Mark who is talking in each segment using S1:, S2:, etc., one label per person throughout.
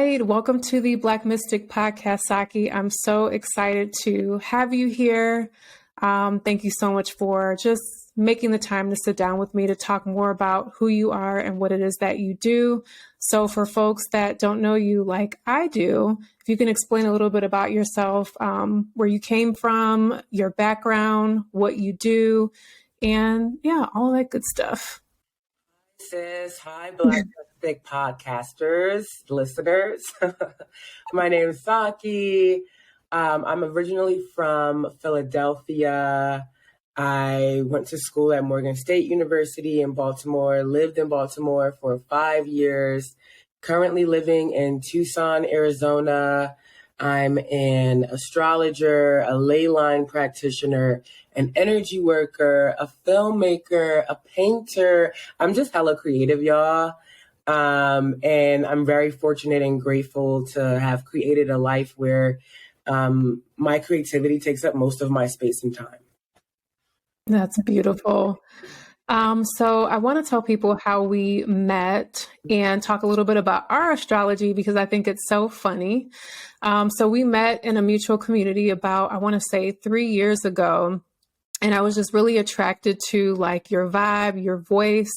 S1: right. Welcome to the Black Mystic Podcast, Saki. I'm so excited to have you here. Thank you so much for just making the time to sit down with me to talk more about who you are and what it is that you do. So for folks that don't know you like I do, if you can explain a little bit about yourself, where you came from, your background, what you do, and yeah, all that good stuff.
S2: Sis, hi, Black Mystic podcasters, listeners. My name is Saki. I'm originally from Philadelphia. I went to school at Morgan State University in Baltimore, lived in Baltimore for 5 years, currently living in Tucson, Arizona. I'm an astrologer, a Leyline practitioner, an energy worker, a filmmaker, a painter. I'm just hella creative, y'all. And I'm very fortunate and grateful to have created a life where my creativity takes up most of my space and time.
S1: That's beautiful. So I want to tell people how we met and talk a little bit about our astrology because I think it's so funny. So we met in a mutual community about, I want to say 3 years ago. And I was just really attracted to like your vibe, your voice,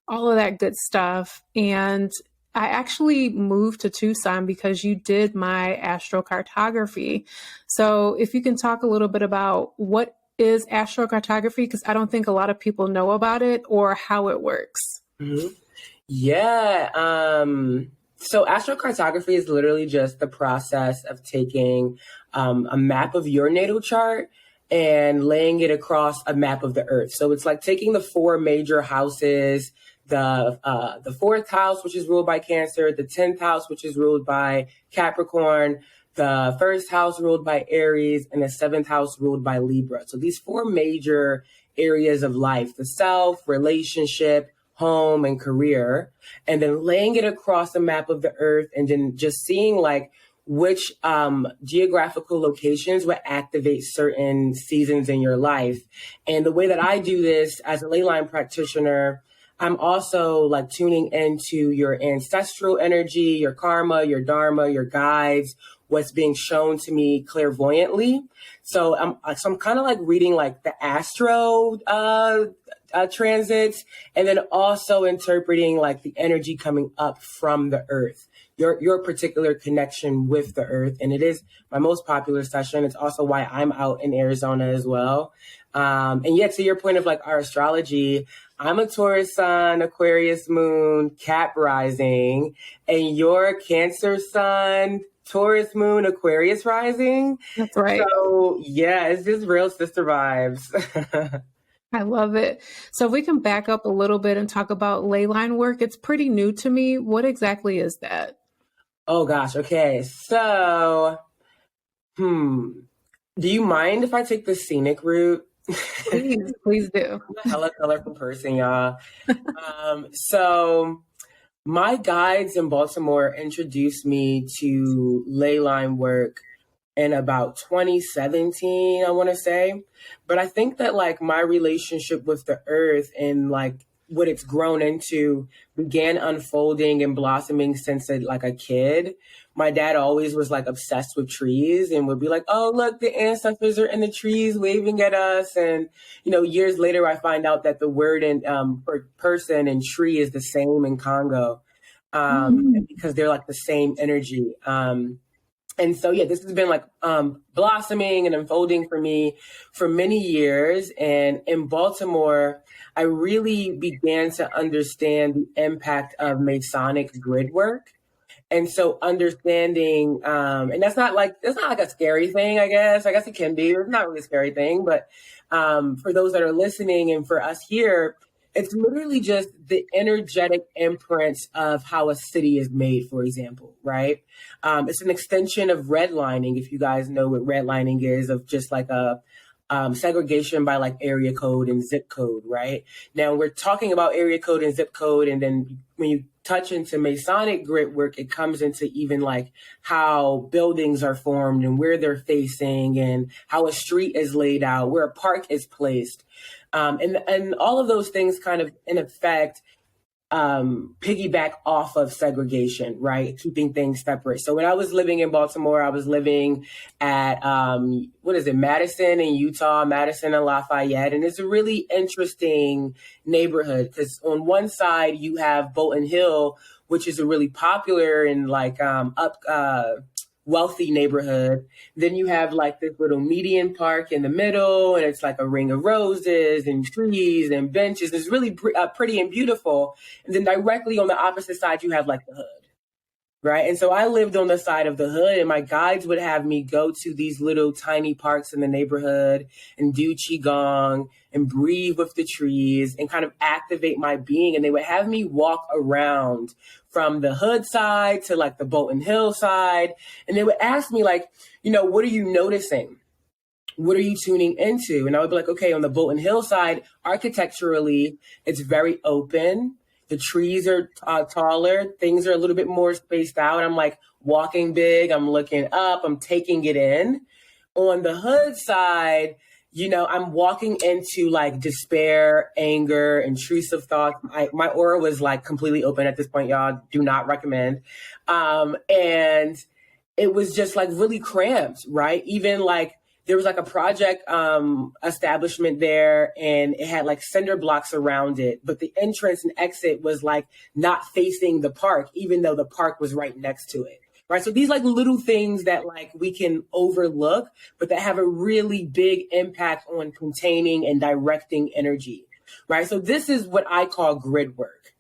S1: all of that good stuff. And I actually moved to Tucson because you did my astrocartography. So if you can talk a little bit about what is astrocartography, because I don't think a lot of people know about it or how it works.
S2: Mm-hmm. Yeah. So astrocartography is literally just the process of taking a map of your natal chart and laying it across a map of the earth. So it's like taking the 4 major houses, the 4th house, which is ruled by Cancer, the 10th house, which is ruled by Capricorn, the 1st house ruled by Aries, and the 7th house ruled by Libra. So these 4 major areas of life, the self, relationship, home, and career, and then laying it across the map of the earth and then just seeing like which geographical locations would activate certain seasons in your life. And the way that I do this as a Leyline practitioner, I'm also like tuning into your ancestral energy, your karma, your dharma, your guides, what's being shown to me clairvoyantly. So I'm kind of like reading like the astro transits, and then also interpreting like the energy coming up from the earth, your particular connection with the earth. And it is my most popular session. It's also why I'm out in Arizona as well. And yet to your point of like our astrology, I'm a Taurus sun, Aquarius moon, Cap rising, and your Cancer sun, Taurus moon, Aquarius rising.
S1: That's right.
S2: So yeah, it's just real sister vibes.
S1: I love it. So if we can back up a little bit and talk about Leyline work, it's pretty new to me. What exactly is that?
S2: Oh gosh. Okay. So, do you mind if I take the scenic route?
S1: Please do.
S2: I'm a hella colorful person, y'all. So my guides in Baltimore introduced me to Leyline work in about 2017, I want to say. But I think that like my relationship with the earth and like what it's grown into began unfolding and blossoming since like a kid. My dad always was like obsessed with trees and would be like, oh, look, the ancestors are in the trees waving at us. And, you know, years later, I find out that the word in for person and tree is the same in Congo because they're like the same energy. And so, yeah, this has been like blossoming and unfolding for me for many years. And in Baltimore, I really began to understand the impact of Masonic grid work. And so understanding, and that's not like a scary thing, I guess. I guess it can be. It's not really a scary thing. But for those that are listening and for us here, it's literally just the energetic imprints of how a city is made, for example, right? It's an extension of redlining, if you guys know what redlining is, of just like a segregation by like area code and zip code, right? Now we're talking about area code and zip code, and then when you touch into Masonic grid work, it comes into even like how buildings are formed and where they're facing and how a street is laid out, where a park is placed. And all of those things kind of in effect piggyback off of segregation, right? Keeping things separate. So when I was living in Baltimore, I was living at, Madison in Utah, Madison and Lafayette. And it's a really interesting neighborhood because on one side you have Bolton Hill, which is a really popular and wealthy neighborhood. Then you have like this little median park in the middle, and it's like a ring of roses and trees and benches. It's really pretty and beautiful. And then directly on the opposite side, you have like the hood. Right. And so I lived on the side of the hood, and my guides would have me go to these little tiny parks in the neighborhood and do Qigong and breathe with the trees and kind of activate my being. And they would have me walk around from the hood side to like the Bolton Hill side. And they would ask me like, what are you noticing? What are you tuning into? And I would be like, okay, on the Bolton Hill side, architecturally, it's very open. The trees are taller. Things are a little bit more spaced out. I'm like walking big. I'm looking up. I'm taking it in. On the hood side, I'm walking into like despair, anger, intrusive thoughts. My aura was like completely open at this point, y'all. Do not recommend. And it was just like really cramped, right? Even like there was like a project establishment there, and it had like cinder blocks around it, but the entrance and exit was like not facing the park, even though the park was right next to it. Right. So these like little things that like we can overlook, but that have a really big impact on containing and directing energy. Right. So this is what I call grid work.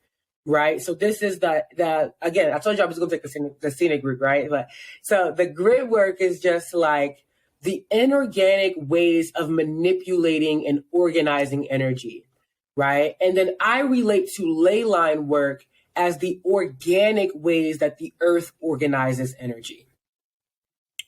S2: Right. So this is the again, I told you I was going to take the scenic route. Right. So the grid work is just like the inorganic ways of manipulating and organizing energy. Right. And then I relate to leyline work as the organic ways that the earth organizes energy,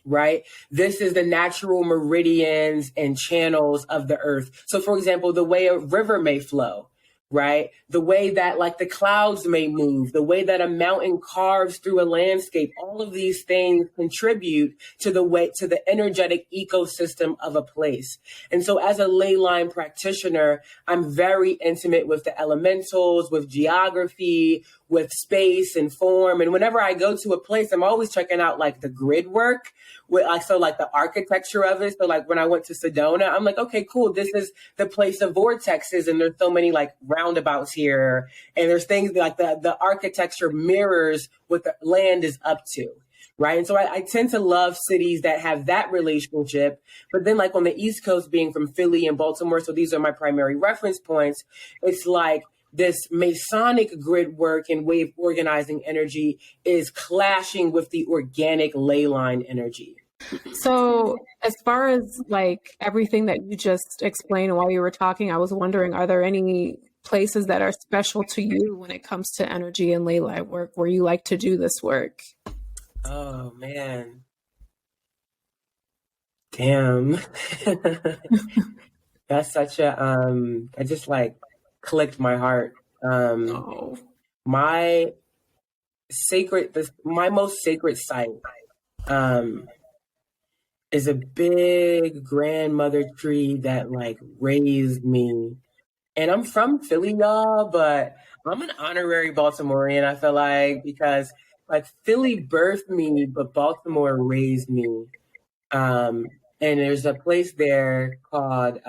S2: right? This is the natural meridians and channels of the earth. So for example, the way a river may flow, right? The way that like the clouds may move, the way that a mountain carves through a landscape, all of these things contribute to the energetic ecosystem of a place. And so as a leyline practitioner, I'm very intimate with the elementals, with geography, with space and form. And whenever I go to a place, I'm always checking out like the grid work with like the architecture of it. So like when I went to Sedona, I'm like, okay, cool. This is the place of vortexes. And there's so many like roundabouts here. And there's things like the architecture mirrors what the land is up to. Right. And so I tend to love cities that have that relationship. But then like on the East Coast, being from Philly and Baltimore, so these are my primary reference points. It's like this Masonic grid work and way of organizing energy is clashing with the organic leyline energy.
S1: So as far as like everything that you just explained while you were talking, I was wondering, are there any places that are special to you when it comes to energy and leyline work where you like to do this work?
S2: Oh man. Damn. That's such I just like clicked my heart.
S1: Oh.
S2: My my most sacred site is a big grandmother tree that like raised me. And I'm from Philly, y'all, but I'm an honorary Baltimorean, I feel like, because like Philly birthed me, but Baltimore raised me. And there's a place there called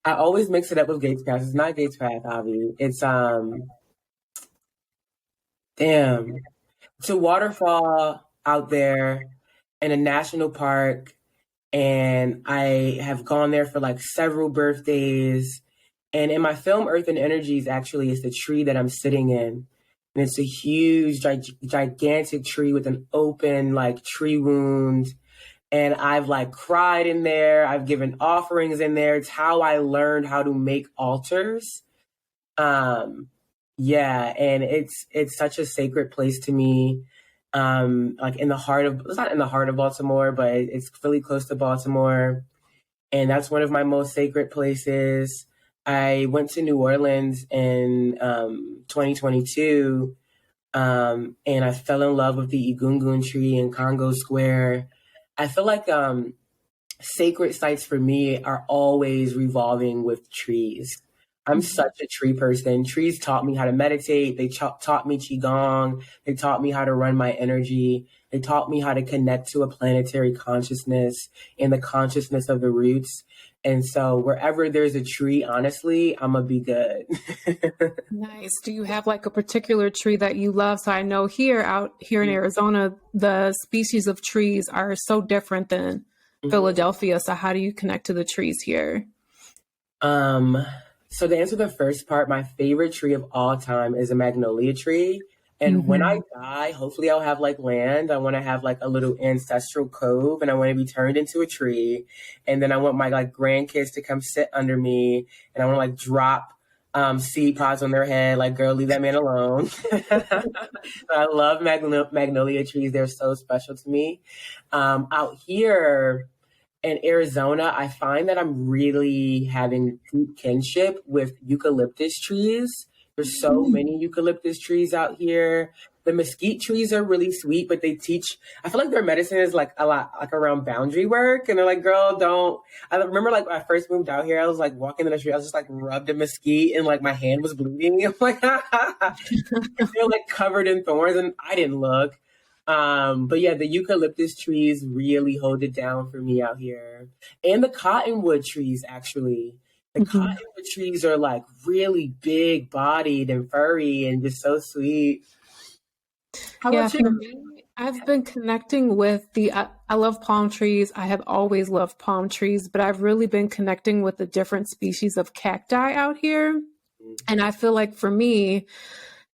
S2: I always mix it up with Gates Pass. It's not Gates Pass, Avi. It's damn. It's a waterfall out there in a national park, and I have gone there for like several birthdays. And in my film Earth and Energies, actually, is the tree that I'm sitting in. And it's a huge, gigantic tree with an open like tree wound. And I've like cried in there. I've given offerings in there. It's how I learned how to make altars. Yeah, and it's such a sacred place to me. Like in the heart of, it's not in the heart of Baltimore, but it's really close to Baltimore. And that's one of my most sacred places. I went to New Orleans in 2022, and I fell in love with the Egungun tree in Congo Square. I feel like sacred sites for me are always revolving with trees. I'm such a tree person. Trees taught me how to meditate. They taught me Qigong. They taught me how to run my energy. They taught me how to connect to a planetary consciousness and the consciousness of the roots. And so wherever there's a tree, honestly, I'm going to be good.
S1: Nice. Do you have like a particular tree that you love? So I know out here in Arizona, the species of trees are so different than Philadelphia. So how do you connect to the trees here?
S2: So to answer the first part, my favorite tree of all time is a magnolia tree. And when I die, hopefully I'll have like land. I want to have like a little ancestral cove and I want to be turned into a tree. And then I want my like grandkids to come sit under me and I want to like drop seed pods on their head. Like, girl, leave that man alone. I love magnolia trees. They're so special to me. Out here, in Arizona, I find that I'm really having deep kinship with eucalyptus trees. There's so many eucalyptus trees out here. The mesquite trees are really sweet, but I feel like their medicine is like a lot like around boundary work. And they're like, girl, don't. I remember like when I first moved out here, I was like walking in the street, I was just like rubbed a mesquite and like my hand was bleeding. I'm like, they're like covered in thorns and I didn't look. But yeah, the eucalyptus trees really hold it down for me out here. And the cottonwood trees, actually. The cottonwood trees are like really big bodied and furry and just so sweet. How
S1: Yeah,
S2: about
S1: for
S2: you?
S1: me, I've been connecting with I love palm trees. I have always loved palm trees, but I've really been connecting with the different species of cacti out here. And I feel like for me,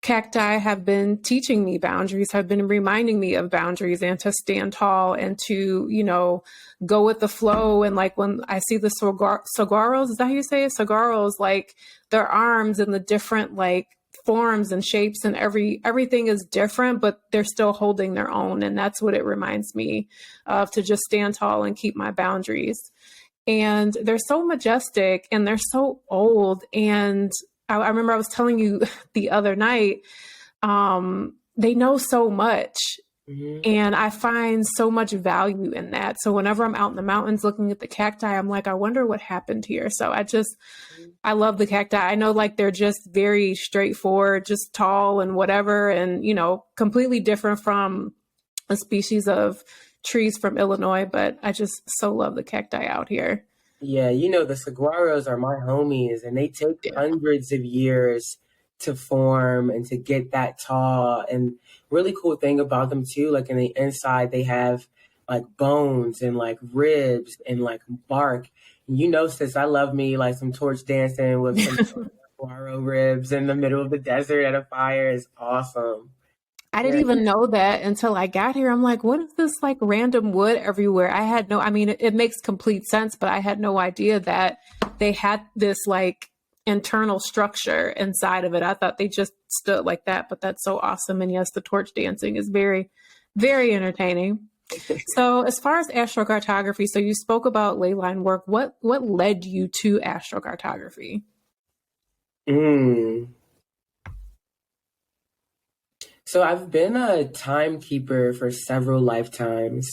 S1: cacti have been teaching me boundaries, have been reminding me of boundaries and to stand tall and to, go with the flow. And like when I see the saguaros, is that how you say it? Saguaros, like their arms and the different like forms and shapes and everything is different, but they're still holding their own. And that's what it reminds me of, to just stand tall and keep my boundaries. And they're so majestic and they're so old. And I remember I was telling you the other night, they know so much. And I find so much value in that. So whenever I'm out in the mountains looking at the cacti, I'm like, I wonder what happened here. So I love the cacti. I know like they're just very straightforward, just tall and whatever, and, completely different from a species of trees from Illinois, but I just so love the cacti out here.
S2: Yeah, the saguaros are my homies, and they take
S1: Yeah.
S2: hundreds of years to form and to get that tall. And really cool thing about them too, like in the inside, they have like bones and like ribs and like bark. Sis, I love me like some torch dancing with some saguaro ribs in the middle of the desert at a fire is awesome.
S1: I didn't
S2: Yeah.
S1: even know that until I got here. I'm like, what is this like random wood everywhere? I mean, it makes complete sense, but I had no idea that they had this like internal structure inside of it. I thought they just stood like that, but that's so awesome. And yes, the torch dancing is very, very entertaining. So as far as astrocartography, so you spoke about leyline work. What led you to astrocartography?
S2: Mm. So I've been a timekeeper for several lifetimes.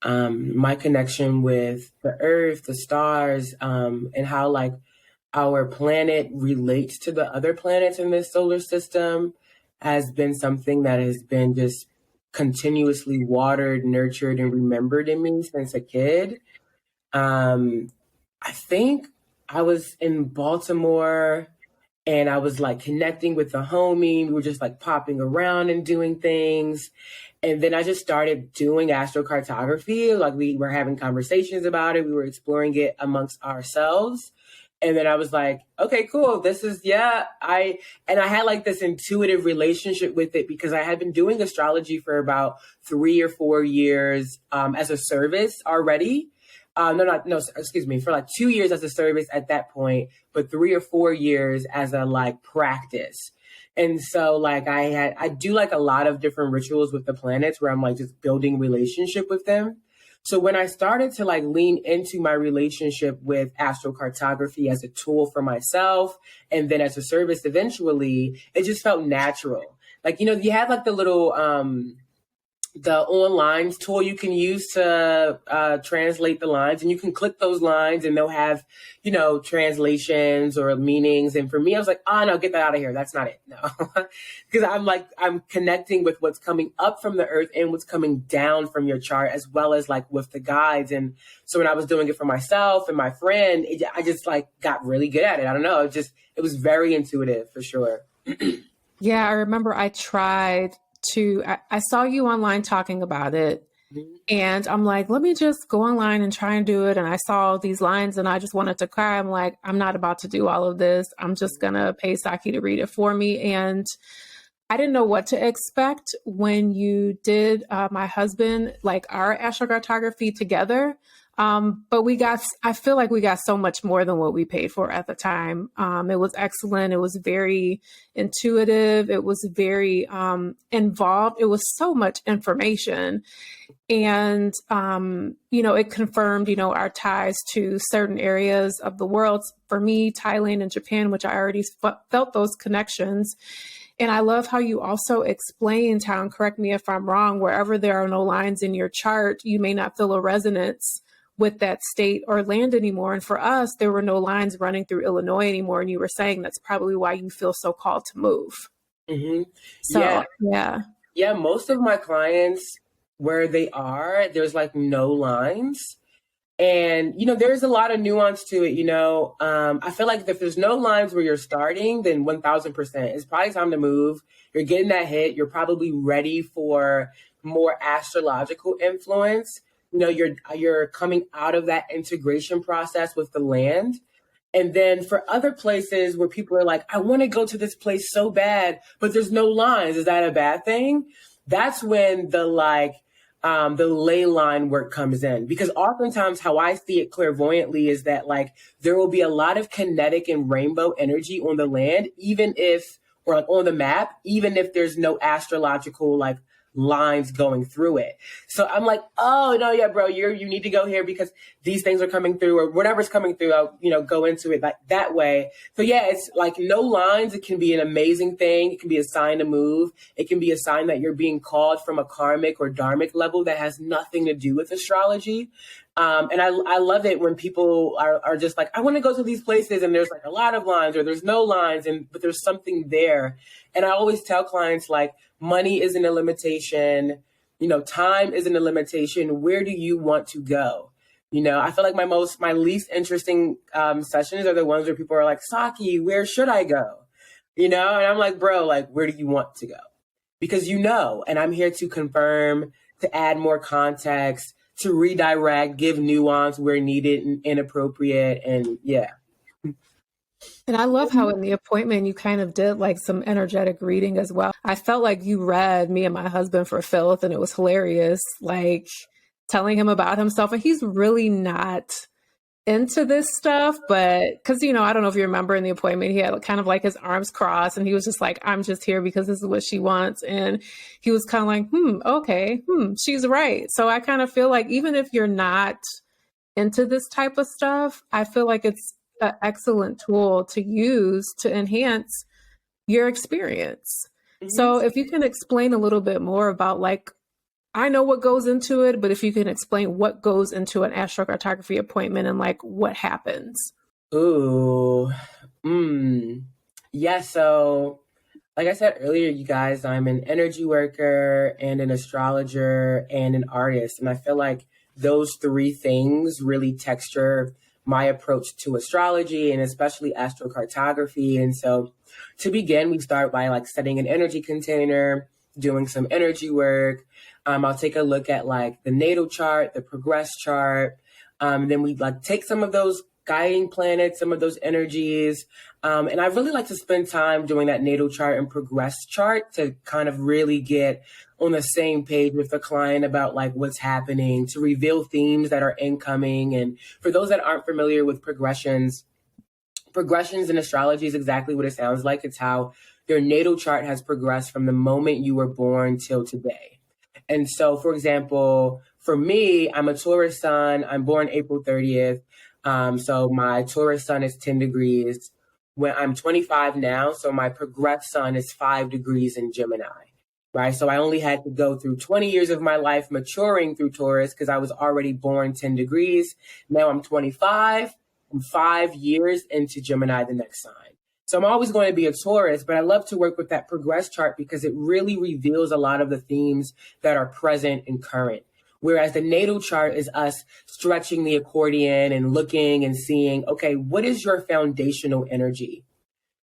S2: My connection with the earth, the stars, and how like our planet relates to the other planets in this solar system has been something that has been just continuously watered, nurtured, and remembered in me since a kid. I think I was in Baltimore and I was like connecting with the homie. We were just like popping around and doing things. And then I just started doing astrocartography. Like we were having conversations about it. We were exploring it amongst ourselves. And then I was like, okay, cool. This is, yeah. I had like this intuitive relationship with it because I had been doing astrology for about 3 or 4 years as a service already. Excuse me, for like 2 years as a service at that point, but 3 or 4 years as a like practice. And so like I do like a lot of different rituals with the planets where I'm like just building relationship with them. So when I started to like lean into my relationship with astrocartography as a tool for myself and then as a service eventually, it just felt natural. Like, you have like the little the online tool you can use to translate the lines, and you can click those lines and they'll have, translations or meanings. And for me, I was like, oh no, get that out of here. That's not it. No, because I'm connecting with what's coming up from the earth and what's coming down from your chart, as well as like with the guides. And so when I was doing it for myself and my friend, I just like got really good at it. I don't know. It was very intuitive for sure.
S1: Yeah, I remember I tried I saw you online talking about it. And I'm like, let me just go online and try and do it. And I saw these lines and I just wanted to cry. I'm like, I'm not about to do all of this. I'm just going to pay Saki to read it for me. And I didn't know what to expect when you did my husband, like our astrocartography together. But I feel like we got so much more than what we paid for at the time. It was excellent. It was very intuitive. It was very involved. It was so much information. And, it confirmed, our ties to certain areas of the world. For me, Thailand and Japan, which I already felt those connections. And I love how you also explained how, and correct me if I'm wrong, wherever there are no lines in your chart, you may not feel a resonance with that state or land anymore. And for us, there were no lines running through Illinois anymore. And you were saying that's probably why you feel so called to move.
S2: Mm-hmm.
S1: So, yeah.
S2: Yeah, most of my clients, where they are, there's like no lines. And, there's a lot of nuance to it, I feel like if there's no lines where you're starting, then 1000%. It's probably time to move. You're getting that hit. You're probably ready for more astrological influence. You're coming out of that integration process with the land. And then for other places where people are like, I want to go to this place so bad, but there's no lines. Is that a bad thing? That's when the ley line work comes in, because oftentimes how I see it clairvoyantly is that like there will be a lot of kinetic and rainbow energy on the land, or like on the map, even if there's no astrological like lines going through it. So I'm like, oh no, yeah, bro, you need to go here because these things are coming through, or whatever's coming through. I'll go into it like that way. So yeah, it's like no lines. It can be an amazing thing. It can be a sign to move. It can be a sign that you're being called from a karmic or dharmic level that has nothing to do with astrology. And I love it when people are just like, I want to go to these places and there's like a lot of lines or there's no lines, but there's something there. And I always tell clients like, money isn't a limitation, time isn't a limitation. Where do you want to go? I feel like my least interesting sessions are the ones where people are like, Saki, where should I go? And I'm like, bro, like, where do you want to go? Because and I'm here to confirm, to add more context, to redirect, give nuance where needed and inappropriate. And yeah.
S1: And I love how in the appointment you kind of did like some energetic reading as well. I felt like you read me and my husband for filth, and it was hilarious, like telling him about himself. And he's really not into this stuff, but because, I don't know if you remember in the appointment, he had kind of like his arms crossed and he was just like, I'm just here because this is what she wants. And he was kind of like, okay, she's right. So I kind of feel like even if you're not into this type of stuff, I feel like it's an excellent tool to use to enhance your experience. Mm-hmm. So if you can explain a little bit more about like, I know what goes into it, but if you can explain what goes into an astrocartography appointment and like what happens.
S2: Ooh. Yeah. So like I said earlier, you guys, I'm an energy worker and an astrologer and an artist. And I feel like those three things really texture my approach to astrology and especially astrocartography. And so to begin, we start by like setting an energy container, doing some energy work. I'll take a look at like the natal chart, the progress chart. Then we like take some of those guiding planets, some of those energies. And I really like to spend time doing that natal chart and progress chart to kind of really get on the same page with the client about like what's happening, to reveal themes that are incoming. And for those that aren't familiar with progressions in astrology is exactly what it sounds like. It's how your natal chart has progressed from the moment you were born till today. And so, for example, for me, I'm a Taurus sun. I'm born April 30th. So my Taurus sun is 10 degrees. When I'm 25 now, so my progressed sun is 5 degrees in Gemini. right? So I only had to go through 20 years of my life maturing through Taurus because I was already born 10 degrees. Now I'm 25. I'm 5 years into Gemini, the next sign. So I'm always going to be a Taurus, but I love to work with that progress chart because it really reveals a lot of the themes that are present and current. Whereas the natal chart is us stretching the accordion and looking and seeing, okay, what is your foundational energy,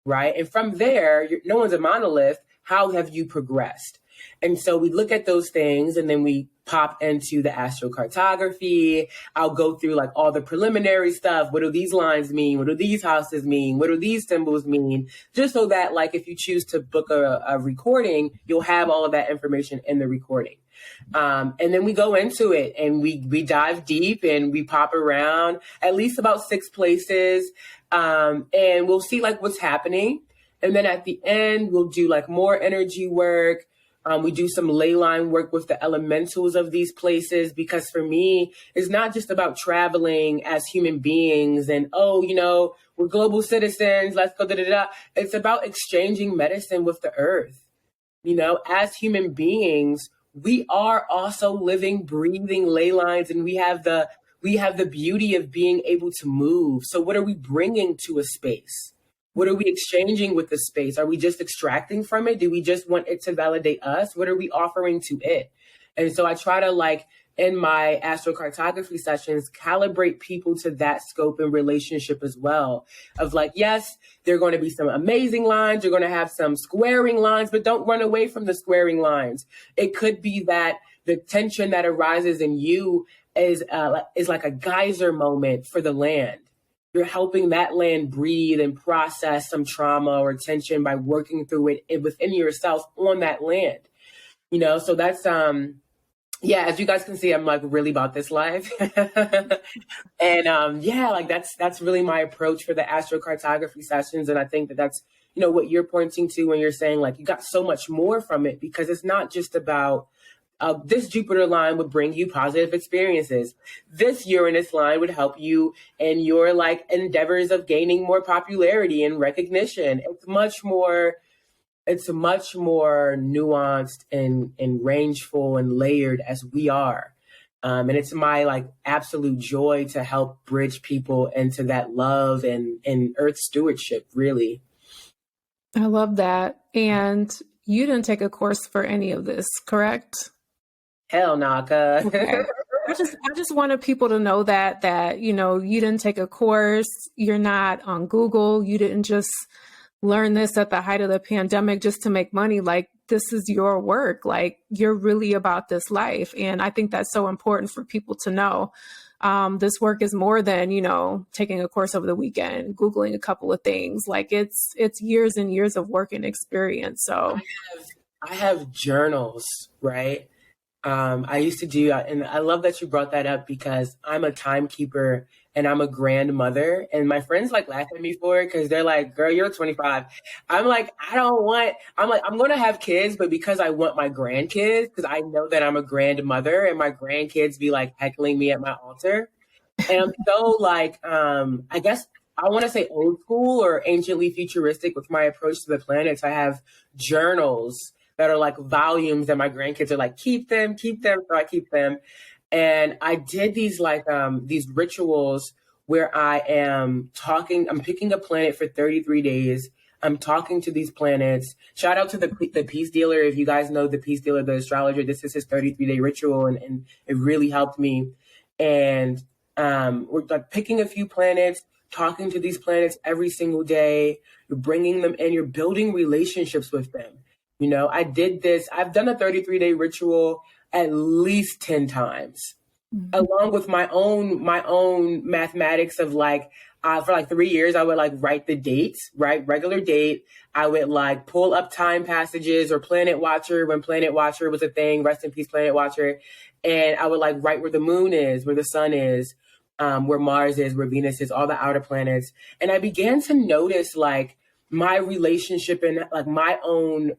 S2: right? And from there, no one's a monolith. How have you progressed? And so we look at those things and then we pop into the astrocartography. I'll go through like all the preliminary stuff. What do these lines mean? What do these houses mean? What do these symbols mean? Just so that like if you choose to book a recording, you'll have all of that information in the recording. And then we go into it and we dive deep and we pop around at least about 6 places. And we'll see like what's happening. And then at the end, we'll do like more energy work. We do some leyline work with the elementals of these places, because for me, it's not just about traveling as human beings and, oh, you know, we're global citizens, let's go, da, da, da. It's about exchanging medicine with the earth. You know, as human beings, we are also living, breathing ley lines, and we have the beauty of being able to move. So what are we bringing to a space? What are we exchanging with the space? Are we just extracting from it? Do we just want it to validate us? What are we offering to it? And so I try to, like, in my astrocartography sessions, calibrate people to that scope and relationship as well. Of like, yes, there are going to be some amazing lines. You're going to have some squaring lines, but don't run away from the squaring lines. It could be that the tension that arises in you is like a geyser moment for the land. You're helping that land breathe and process some trauma or tension by working through it within yourself on that land. You know, so that's, yeah, as you guys can see, I'm like really about this life. And yeah, like that's really my approach for the astrocartography sessions. And I think that that's, you know, what you're pointing to when you're saying like you got so much more from it, because it's not just about this Jupiter line would bring you positive experiences. This Uranus line would help you in your like endeavors of gaining more popularity and recognition. It's much more nuanced and rangeful and layered as we are. And it's my like absolute joy to help bridge people into that love and earth stewardship, really.
S1: I love that. And you didn't take a course for any of this, correct?
S2: Hell, Naka.
S1: Okay. I just wanted people to know that, you know, you didn't take a course, you're not on Google, you didn't just learn this at the height of the pandemic just to make money. Like, this is your work. Like, you're really about this life. And I think that's so important for people to know. This work is more than, you know, taking a course over the weekend, Googling a couple of things. Like, it's years and years of work and experience. So
S2: I have journals, right? I used to do, and I love that you brought that up, because I'm a timekeeper and I'm a grandmother, and my friends like laugh at me for it because they're like, girl, you're 25. I'm like, I'm going to have kids, but because I want my grandkids, because I know that I'm a grandmother and my grandkids be like heckling me at my altar. And I'm so like, I guess I want to say old school or anciently futuristic with my approach to the planets. I have journals that are like volumes that my grandkids are like, keep them. So I keep them. And I did these like, these rituals where I'm picking a planet for 33 days. I'm talking to these planets. Shout out to the Peace Dealer. If you guys know the Peace Dealer, the astrologer, this is his 33-day ritual. And it really helped me. And we're like picking a few planets, talking to these planets every single day. You're bringing them in, you're building relationships with them. You know, I've done a 33-day ritual at least 10 times, along with my own mathematics of like, for like 3 years, I would like write the dates, right? Regular date. I would like pull up time passages or Planet Watcher when Planet Watcher was a thing, rest in peace, Planet Watcher. And I would like write where the moon is, where the sun is, where Mars is, where Venus is, all the outer planets. And I began to notice like my relationship and like my own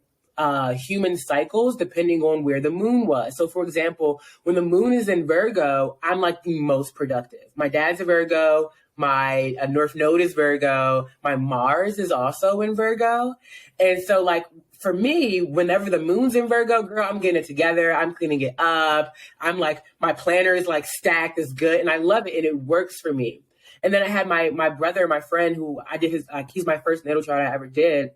S2: human cycles depending on where the moon was. So for example, when the moon is in Virgo, I'm like the most productive. My dad's a Virgo. My North Node is Virgo. My Mars is also in Virgo. And so like for me, whenever the moon's in Virgo, girl, I'm getting it together. I'm cleaning it up. I'm like, my planner is like stacked, is good. And I love it. And it works for me. And then I had my brother, my friend, who I did his, he's my first natal chart I ever did.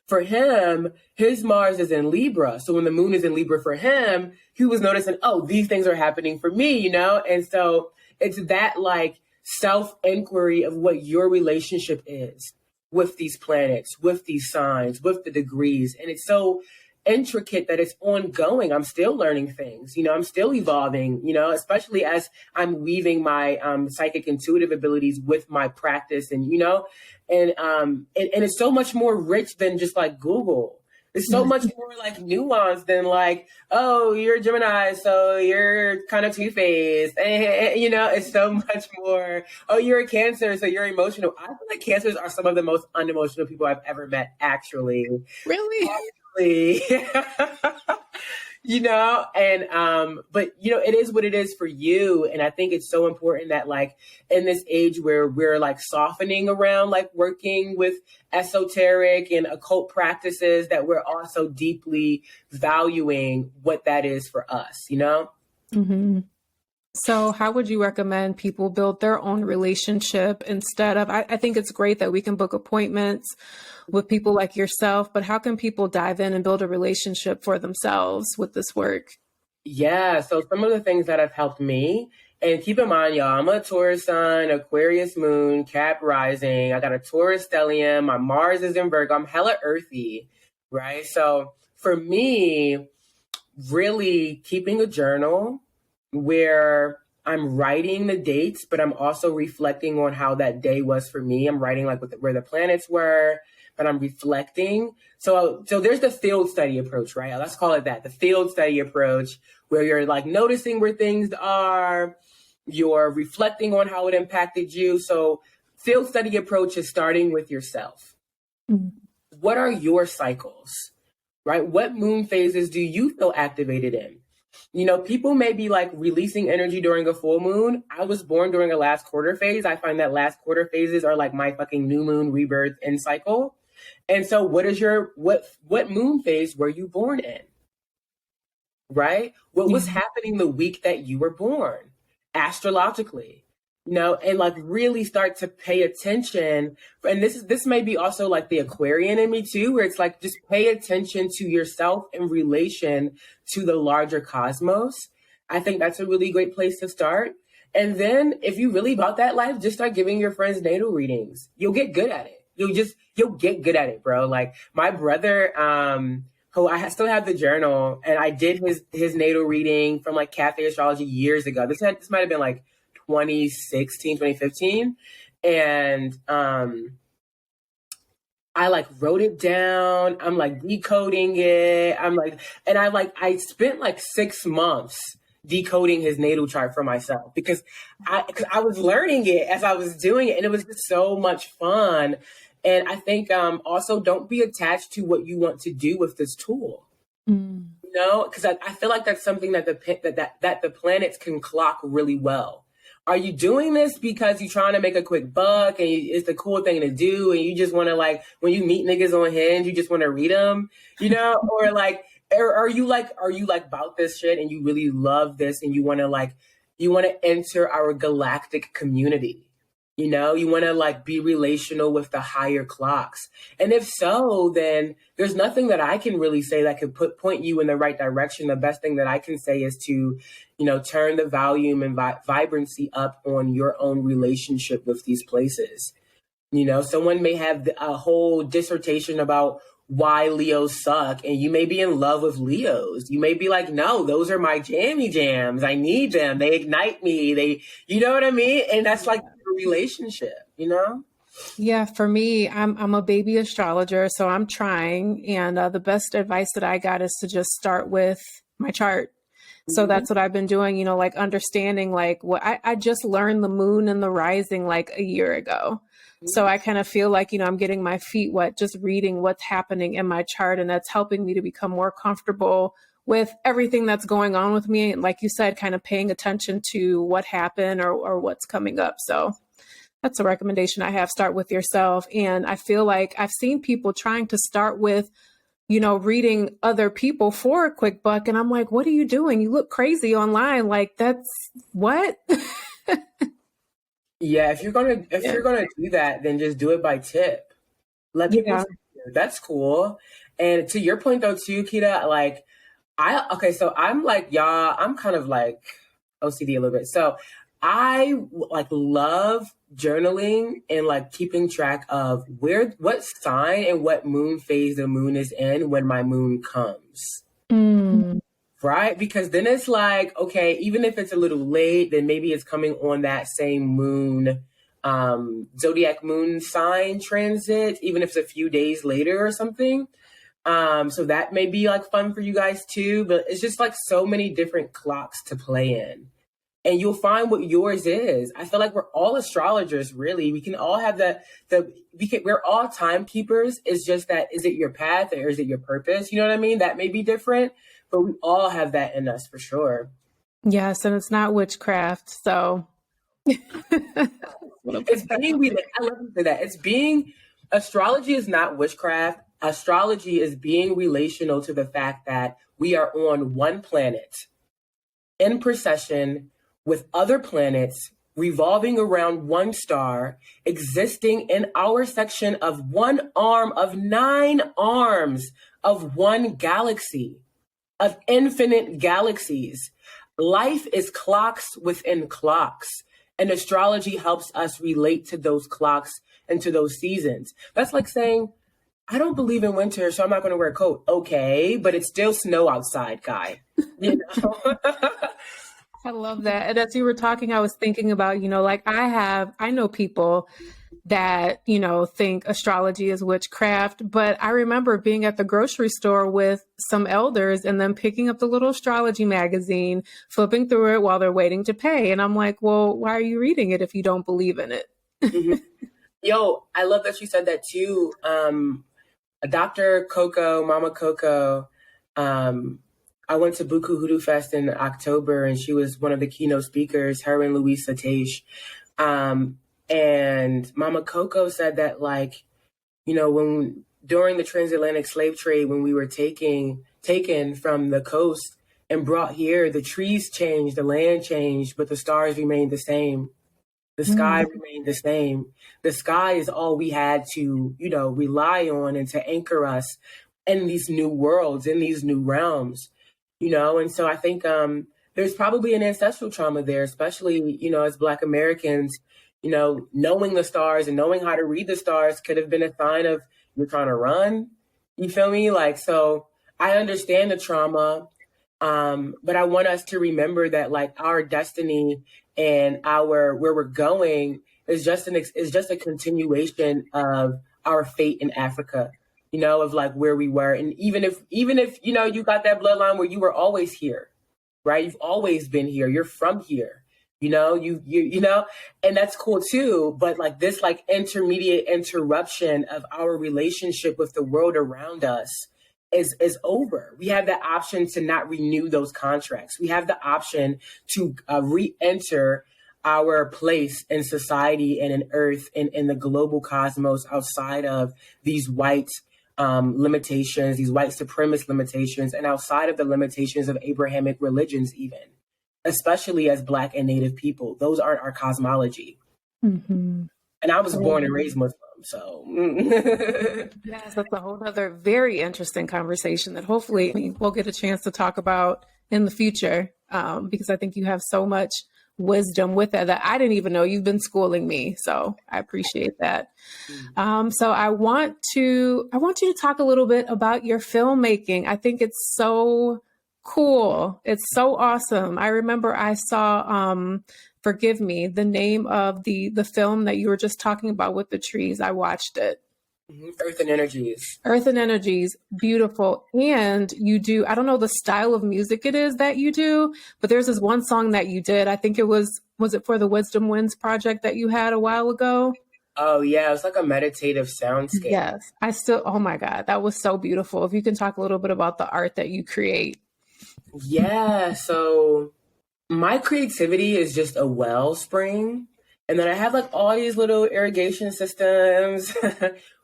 S2: For him, his Mars is in Libra. So when the moon is in Libra for him, he was noticing, oh, these things are happening for me, you know? And so it's that like self-inquiry of what your relationship is with these planets, with these signs, with the degrees. And it's so intricate that it's ongoing. I'm still learning things, you know, I'm still evolving, you know, especially as I'm weaving my psychic intuitive abilities with my practice and, you know, and it's so much more rich than just like Google. It's so much more like nuanced than like, oh, you're a Gemini, so you're kind of two-faced. And, you know, it's so much more, oh, you're a Cancer, so you're emotional. I feel like Cancers are some of the most unemotional people I've ever met, actually.
S1: Really?
S2: You know, and but you know, it is what it is for you. And I think it's so important that like in this age where we're like softening around like working with esoteric and occult practices, that we're also deeply valuing what that is for us, you know?
S1: Mm-hmm. So how would you recommend people build their own relationship instead of, I think it's great that we can book appointments with people like yourself, but how can people dive in and build a relationship for themselves with this work?
S2: Yeah. So some of the things that have helped me, and keep in mind, y'all, I'm a Taurus sun, Aquarius moon, Cap rising. I got a Taurus stellium. My Mars is in Virgo. I'm hella earthy, right? So for me, really keeping a journal where I'm writing the dates, but I'm also reflecting on how that day was for me. I'm writing like where the planets were, but I'm reflecting. So there's the field study approach, right? Let's call it that, the field study approach, where you're like noticing where things are, you're reflecting on how it impacted you. So field study approach is starting with yourself. Mm-hmm. What are your cycles, right? What moon phases do you feel activated in? You know, people may be like releasing energy during a full moon. I was born during a last quarter phase. I find that last quarter phases are like my fucking new moon rebirth and cycle. And so what moon phase were you born in? Right? What was happening the week that you were born astrologically? You know, and like really start to pay attention. And this may be also like the Aquarian in me too, where it's like just pay attention to yourself in relation to the larger cosmos. I think that's a really great place to start. And then if you really about that life, just start giving your friends natal readings. You'll get good at it. You'll get good at it, bro. Like my brother, who I still have the journal, and I did his natal reading from like Cafe Astrology years ago. This might have been like 2016, 2015. And I like wrote it down. I'm like decoding it. I spent like 6 months decoding his natal chart for myself because I was learning it as I was doing it, and it was just so much fun. And I think also don't be attached to what you want to do with this tool. You know, because I feel like that's something that the planets can clock really well. Are you doing this because you're trying to make a quick buck and it's the cool thing to do, and you just want to like when you meet niggas on Hinge, you just want to read them, you know, or like, are you like about this shit and you really love this and you want to enter our galactic community? You know, you want to like be relational with the higher clocks. And if so, then there's nothing that I can really say that could point you in the right direction. The best thing that I can say is to, you know, turn the volume and vibrancy up on your own relationship with these places. You know, someone may have a whole dissertation about why Leos suck, and you may be in love with Leos. You may be like, no, those are my jammy jams. I need them. They ignite me. You know what I mean? And that's like a relationship, you know?
S1: Yeah, for me, I'm a baby astrologer, so I'm trying. And the best advice that I got is to just start with my chart. So that's what I've been doing, you know, like understanding like what I just learned the moon and the rising like a year ago. So I kind of feel like, you know, I'm getting my feet wet, just reading what's happening in my chart. And that's helping me to become more comfortable with everything that's going on with me. And like you said, kind of paying attention to what happened or what's coming up. So that's a recommendation I have. Start with yourself. And I feel like I've seen people trying to start with reading other people for a quick buck. And I'm like, what are you doing? You look crazy online. Like, that's what?
S2: Yeah, if you're gonna
S1: Yeah.
S2: do that, then just do it by tip. Let people
S1: Yeah.
S2: tip you. That's cool. And to your point though too, Kita, like so I'm like y'all, I'm kind of like OCD a little bit. So I like love journaling and like keeping track of what sign and what moon phase the moon is in when my moon comes.
S1: Mm.
S2: Right? Because then it's like, okay, even if it's a little late, then maybe it's coming on that same moon, zodiac moon sign transit, even if it's a few days later or something. So that may be like fun for you guys too, but it's just like so many different clocks to play in. And you'll find what yours is. I feel like we're all astrologers, really. We can all have we're all timekeepers. It's just that, is it your path or is it your purpose? You know what I mean? That may be different, but we all have that in us for sure.
S1: Yes. And it's not witchcraft. So
S2: It's being, I love you for that. Astrology is not witchcraft. Astrology is being relational to the fact that we are on one planet in procession with other planets revolving around one star, existing in our section of one arm of 9 arms of one galaxy, of infinite galaxies. Life is clocks within clocks, and astrology helps us relate to those clocks and to those seasons. That's like saying, I don't believe in winter, so I'm not going to wear a coat. Okay, but it's still snow outside, guy. You know?
S1: I love that. And as you were talking, I was thinking about, like I know people that, think astrology is witchcraft, but I remember being at the grocery store with some elders and then picking up the little astrology magazine, flipping through it while they're waiting to pay. And I'm like, well, why are you reading it if you don't believe in it?
S2: Mm-hmm. Yo, I love that you said that too. Dr. Coco, Mama Coco, I went to Buku Hoodoo Fest in October, and she was one of the keynote speakers, her and Louise Sateish. And Mama Coco said that, like, when during the transatlantic slave trade, when we were taken from the coast and brought here, the trees changed, the land changed, but the stars remained the same. The sky remained the same. The sky is all we had to, rely on and to anchor us in these new worlds, in these new realms, And so I think there's probably an ancestral trauma there, especially, as Black Americans, knowing the stars and knowing how to read the stars could have been a sign of you're trying to run. You feel me? Like, so I understand the trauma, but I want us to remember that, like, our destiny and where we're going is just a continuation of our fate in Africa, of like where we were. And even if, you got that bloodline where you were always here, right? You've always been here. You're from here, and that's cool too. But like this, like intermediate interruption of our relationship with the world around us is over. We have the option to not renew those contracts. We have the option to re-enter our place in society and in Earth and in the global cosmos outside of these white limitations, these white supremacist limitations, and outside of the limitations of Abrahamic religions even, especially as Black and Native people. Those aren't our cosmology.
S1: Mm-hmm.
S2: And I was born and raised Muslim, so.
S1: Yes, that's a whole other very interesting conversation that hopefully we'll get a chance to talk about in the future, because I think you have so much wisdom with that I didn't even know. You've been schooling me, so I appreciate that. So I want you to talk a little bit about your filmmaking. I think it's so cool. It's so awesome. I remember I saw, forgive me, the name of the film that you were just talking about with the trees. I watched it.
S2: Earth and Energies.
S1: Earth and Energies, beautiful. And you do, I don't know the style of music it is that you do, but there's this one song that you did. I think it was it for the Wisdom Winds project that you had a while ago?
S2: Oh yeah, it was like a meditative soundscape.
S1: Yes. Oh my God, that was so beautiful. If you can talk a little bit about the art that you create.
S2: Yeah, so my creativity is just a wellspring. And then I have like all these little irrigation systems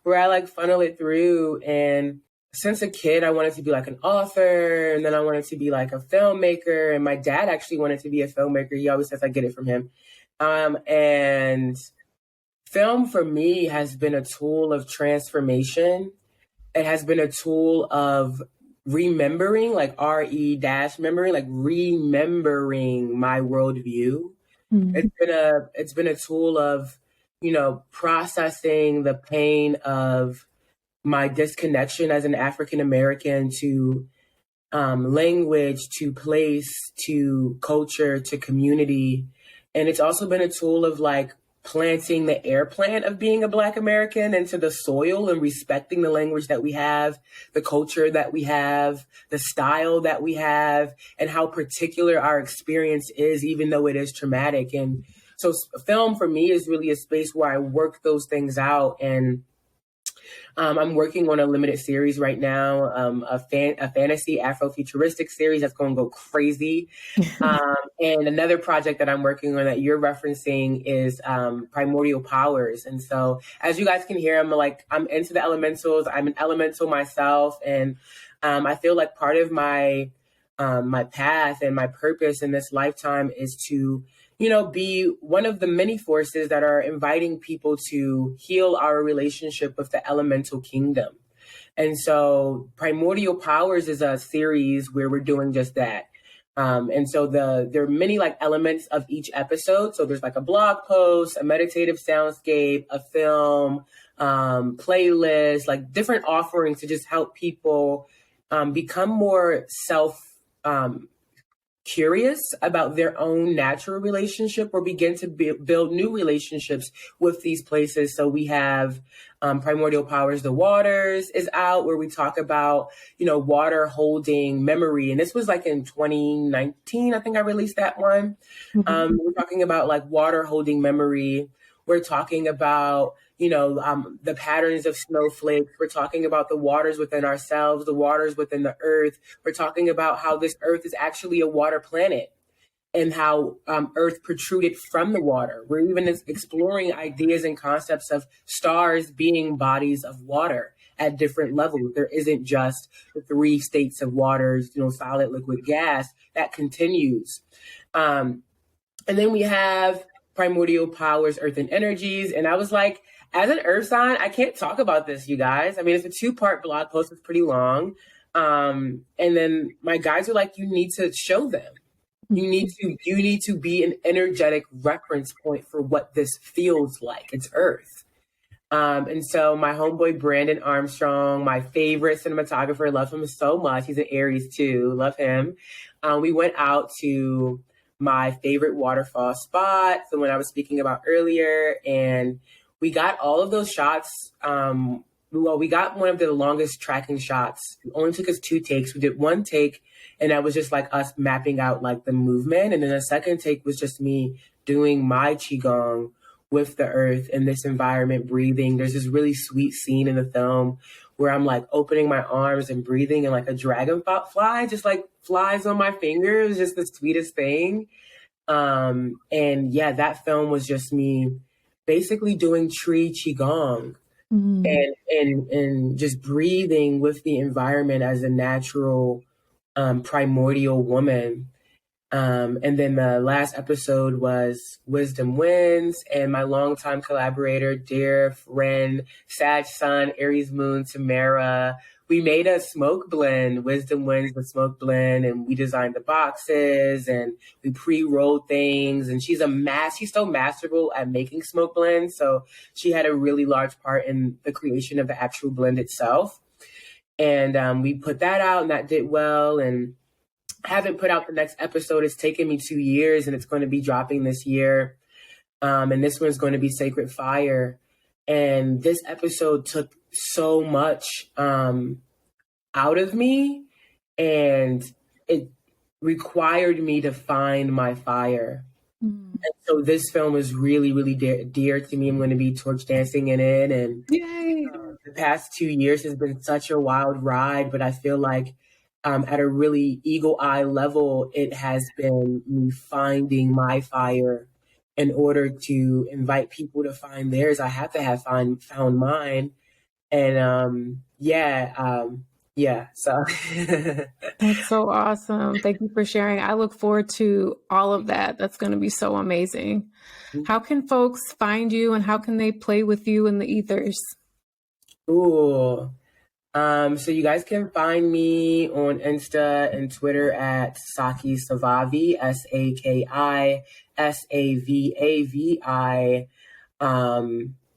S2: where I like funnel it through. And since a kid, I wanted to be like an author, and then I wanted to be like a filmmaker. And my dad actually wanted to be a filmmaker. He always says I get it from him. And film for me has been a tool of transformation. It has been a tool of remembering, like RE dash memory, like remembering my worldview.
S1: Mm.
S2: It's been a tool of, processing the pain of my disconnection as an African American to language, to place, to culture, to community. And it's also been a tool of like planting the air plant of being a Black American into the soil and respecting the language that we have, the culture that we have, the style that we have, and how particular our experience is, even though it is traumatic. And so film for me is really a space where I work those things out. And I'm working on a limited series right now, a fantasy Afrofuturistic series that's going to go crazy. And another project that I'm working on that you're referencing is Primordial Powers. And so, as you guys can hear, I'm into the elementals. I'm an elemental myself, and I feel like part of my path and my purpose in this lifetime is to be one of the many forces that are inviting people to heal our relationship with the elemental kingdom. And so Primordial Powers is a series where we're doing just that. And so there are many like elements of each episode. So there's like a blog post, a meditative soundscape, a film, playlist, like different offerings to just help people become more curious about their own natural relationship or begin to build new relationships with these places. So we have Primordial Powers, The Waters is out, where we talk about, water holding memory. And this was like in 2019, I think I released that one. We're talking about like water holding memory. We're talking about, the patterns of snowflakes. We're talking about the waters within ourselves, the waters within the earth. We're talking about how this earth is actually a water planet and how earth protruded from the water. We're even exploring ideas and concepts of stars being bodies of water at different levels. There isn't just the three states of waters, solid, liquid, gas. That continues. And then we have Primordial Powers, Earth and Energies. And I was like, as an earth sign, I can't talk about this, you guys. I mean, it's a 2-part blog post. It's pretty long. And then my guys are like, you need to show them. You need to be an energetic reference point for what this feels like. It's earth. And so my homeboy, Brandon Armstrong, my favorite cinematographer, love him so much. He's an Aries too. Love him. We went out to my favorite waterfall spot, the one I was speaking about earlier, and we got all of those shots. We got one of the longest tracking shots. It only took us 2 takes. We did 1 take, and that was just like us mapping out like the movement. And then the second take was just me doing my qigong with the earth in this environment, breathing. There's this really sweet scene in the film where I'm like opening my arms and breathing, and like a dragonfly just like flies on my finger. It was just the sweetest thing. And yeah, that film was just me basically doing tree qigong and just breathing with the environment as a natural primordial woman. And then the last episode was Wisdom Wins, and my longtime collaborator, dear friend, Sag Sun, Aries Moon, Tamara. We made a smoke blend, Wisdom Wins, the smoke blend, and we designed the boxes and we pre-rolled things. And she's so masterful at making smoke blends. So she had a really large part in the creation of the actual blend itself. And we put that out, and that did well. And haven't put out the next episode. It's taken me 2 years, and it's going to be dropping this year. And this one's going to be Sacred Fire. And this episode took so much out of me, and it required me to find my fire. And so this film is really, really dear to me. I'm going to be torch dancing in it. And the past 2 years has been such a wild ride, but I feel like at a really eagle eye level, it has been me finding my fire. In order to invite people to find theirs, I have to have found mine. And Yeah. So
S1: That's so awesome. Thank you for sharing. I look forward to all of that. That's going to be so amazing. How can folks find you and how can they play with you in the ethers?
S2: Cool. So you guys can find me on Insta and Twitter at Saki Savavi, SakiSavavi.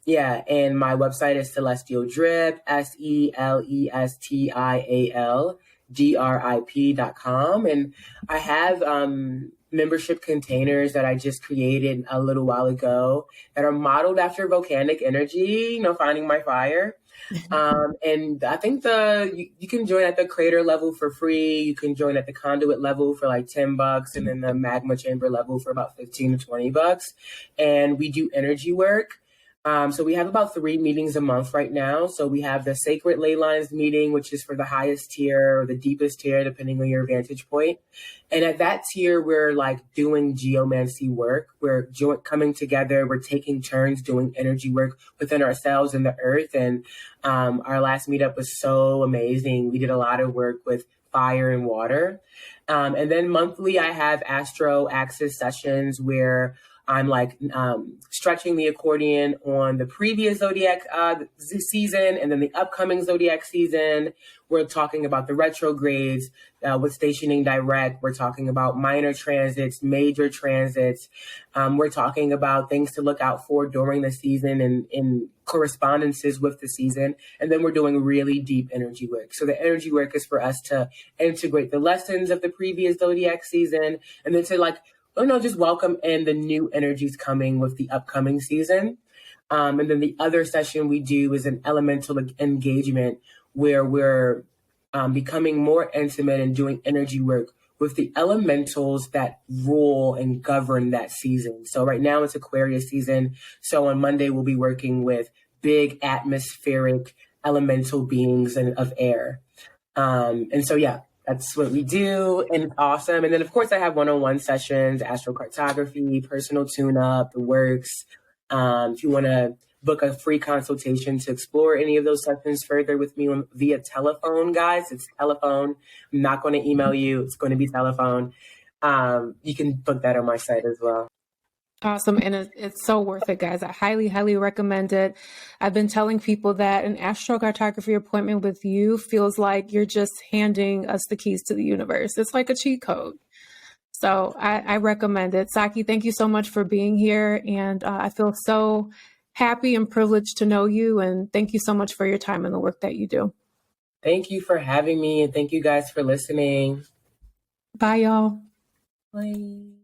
S2: Yeah, and my website is Celestial Drip, SelestialDrip.com. And I have membership containers that I just created a little while ago that are modeled after volcanic energy, finding my fire. And I think you can join at the creator level for free. You can join at the conduit level for like $10, and then the magma chamber level for about 15 to $20. And we do energy work. So we have about 3 meetings a month right now. So we have the Sacred Ley Lines meeting, which is for the highest tier or the deepest tier, depending on your vantage point. And at that tier, we're like doing geomancy work. We're coming together. We're taking turns doing energy work within ourselves and the earth. And our last meetup was so amazing. We did a lot of work with fire and water. And then monthly, I have Astro Access sessions where I'm like stretching the accordion on the previous zodiac season and then the upcoming zodiac season. We're talking about the retrogrades with stationing direct. We're talking about minor transits, major transits. We're talking about things to look out for during the season and in correspondences with the season. And then we're doing really deep energy work. So the energy work is for us to integrate the lessons of the previous zodiac season and then to just welcome in the new energies coming with the upcoming season. And then the other session we do is an elemental engagement where we're becoming more intimate and doing energy work with the elementals that rule and govern that season. So right now it's Aquarius season. So on Monday, we'll be working with big atmospheric elemental beings of air. And so, yeah, that's what we do, and it's awesome. And then, of course, I have one-on-one sessions, astrocartography, personal tune-up, the works. If you want to book a free consultation to explore any of those sessions further with me via telephone, guys, it's telephone. I'm not going to email you. It's going to be telephone. You can book that on my site as well.
S1: Awesome. And it's so worth it, guys. I highly, highly recommend it. I've been telling people that an astrocartography appointment with you feels like you're just handing us the keys to the universe. It's like a cheat code. So I recommend it. Saki, thank you so much for being here. And I feel so happy and privileged to know you. And thank you so much for your time and the work that you do.
S2: Thank you for having me, and thank you guys for listening.
S1: Bye, y'all.
S2: Bye.